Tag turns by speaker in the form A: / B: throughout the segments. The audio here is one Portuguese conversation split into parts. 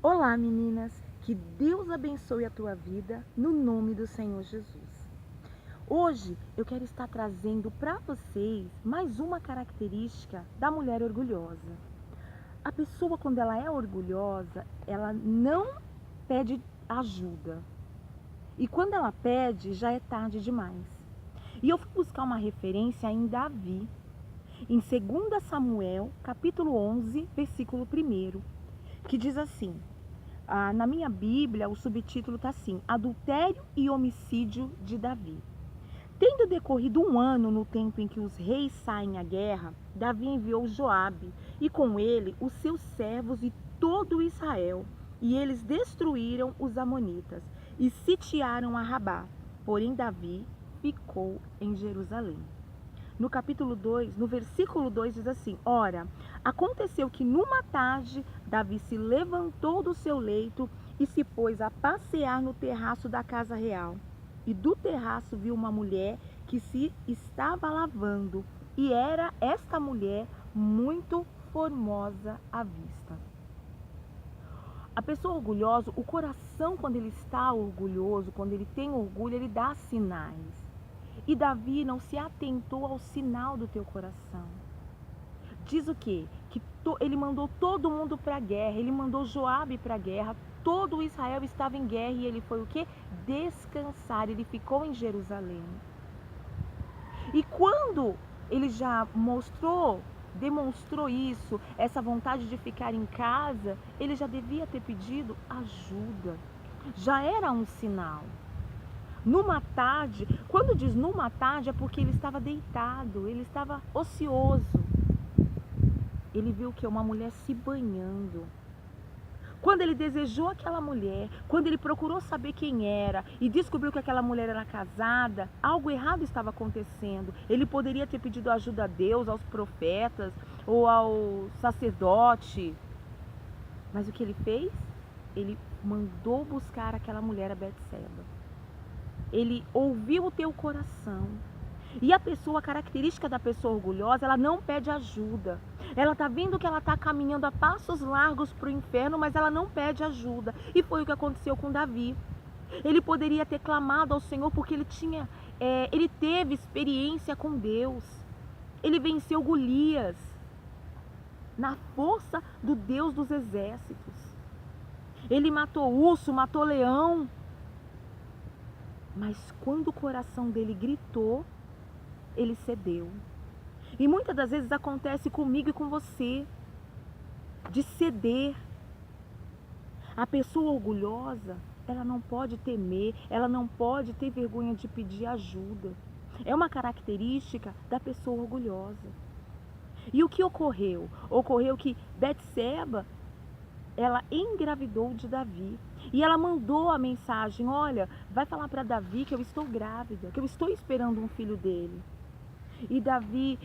A: Olá, meninas! Que Deus abençoe a tua vida no nome do Senhor Jesus. Hoje eu quero estar trazendo para vocês mais uma característica da mulher orgulhosa. A pessoa, quando ela é orgulhosa, ela não pede ajuda. E quando ela pede, já é tarde demais. E eu fui buscar uma referência em Davi, em 2 Samuel, capítulo 11, versículo 1, que diz assim: na minha Bíblia, o subtítulo está assim: Adultério e homicídio de Davi. Tendo decorrido um ano no tempo em que os reis saem à guerra, Davi enviou Joabe e com ele os seus servos e todo Israel. E eles destruíram os amonitas e sitiaram a Rabá. Porém Davi ficou em Jerusalém. No capítulo 2, no versículo 2 diz assim: Ora, aconteceu que numa tarde Davi se levantou do seu leito e se pôs a passear no terraço da casa real. E do terraço viu uma mulher que se estava lavando, e era esta mulher muito formosa à vista. A pessoa orgulhosa, o coração, quando ele está orgulhoso, quando ele tem orgulho, ele dá sinais. E Davi não se atentou ao sinal do teu coração. Diz o quê? Que ele mandou todo mundo para a guerra, ele mandou Joabe para a guerra, todo Israel estava em guerra e ele foi o quê? Descansar, ele ficou em Jerusalém. E quando ele já demonstrou isso, essa vontade de ficar em casa, ele já devia ter pedido ajuda. Já era um sinal. Numa tarde, quando diz numa tarde é porque ele estava deitado, ele estava ocioso. Ele viu que uma mulher se banhando. Quando ele desejou aquela mulher, quando ele procurou saber quem era e descobriu que aquela mulher era casada, algo errado estava acontecendo. Ele poderia ter pedido ajuda a Deus, aos profetas ou ao sacerdote. Mas o que ele fez? Ele mandou buscar aquela mulher, a Betseba. Ele ouviu o teu coração. E a característica da pessoa orgulhosa, ela não pede ajuda. Ela está vendo que ela está caminhando a passos largos para o inferno, mas ela não pede ajuda. E foi o que aconteceu com Davi. Ele poderia ter clamado ao Senhor porque ele teve experiência com Deus. Ele venceu Golias na força do Deus dos exércitos. Ele matou urso, matou leão. Mas quando o coração dele gritou, ele cedeu. E muitas das vezes acontece comigo e com você, de ceder. A pessoa orgulhosa, ela não pode temer, ela não pode ter vergonha de pedir ajuda. É uma característica da pessoa orgulhosa. E o que ocorreu? Ocorreu que Betseba, ela engravidou de Davi. E ela mandou a mensagem: olha, vai falar para Davi que eu estou grávida, que eu estou esperando um filho dele. E Davi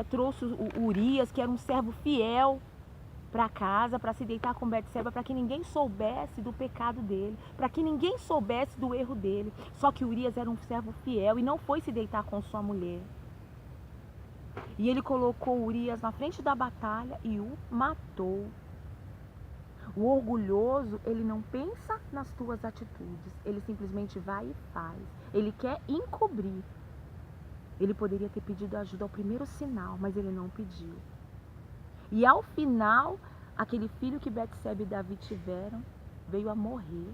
A: trouxe o Urias, que era um servo fiel, para casa, para se deitar com Betseba, para que ninguém soubesse do pecado dele, para que ninguém soubesse do erro dele. Só que Urias era um servo fiel e não foi se deitar com sua mulher. E ele colocou Urias na frente da batalha e o matou. O orgulhoso, ele não pensa nas tuas atitudes, ele simplesmente vai e faz. Ele quer encobrir. Ele poderia ter pedido ajuda ao primeiro sinal, mas ele não pediu. E ao final, aquele filho que Betseba e Davi tiveram veio a morrer.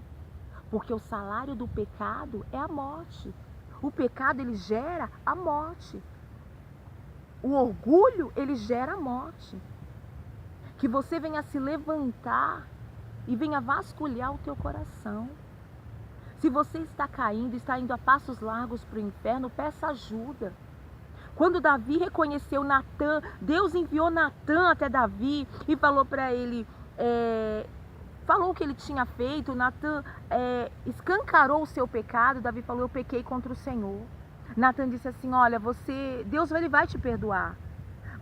A: Porque o salário do pecado é a morte. O pecado, ele gera a morte. O orgulho, ele gera a morte. Que você venha se levantar e venha vasculhar o teu coração. Se você está caindo, está indo a passos largos para o inferno, peça ajuda. Quando Davi reconheceu Natã, Deus enviou Natã até Davi e falou para ele, falou o que ele tinha feito. Natã escancarou o seu pecado. Davi falou: eu pequei contra o Senhor. Natã disse assim: olha, Deus ele vai te perdoar,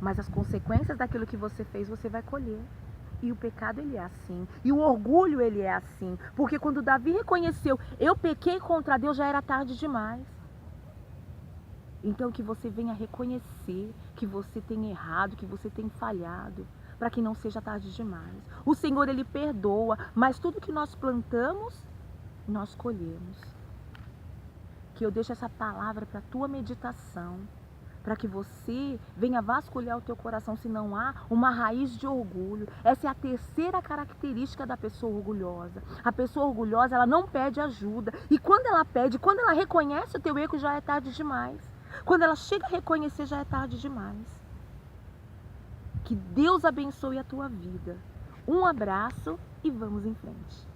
A: mas as consequências daquilo que você fez, você vai colher. E o pecado, ele é assim. E o orgulho, ele é assim. Porque quando Davi reconheceu: eu pequei contra Deus, já era tarde demais. Então que você venha reconhecer que você tem errado, que você tem falhado. para que não seja tarde demais. O Senhor, Ele perdoa, mas tudo que nós plantamos, nós colhemos. Que eu deixe essa palavra para a tua meditação, para que você venha vasculhar o teu coração se não há uma raiz de orgulho. Essa é a terceira característica da pessoa orgulhosa. A pessoa orgulhosa, ela não pede ajuda. E quando ela pede, quando ela reconhece o teu erro, já é tarde demais. Quando ela chega a reconhecer, já é tarde demais. Que Deus abençoe a tua vida. Um abraço e vamos em frente.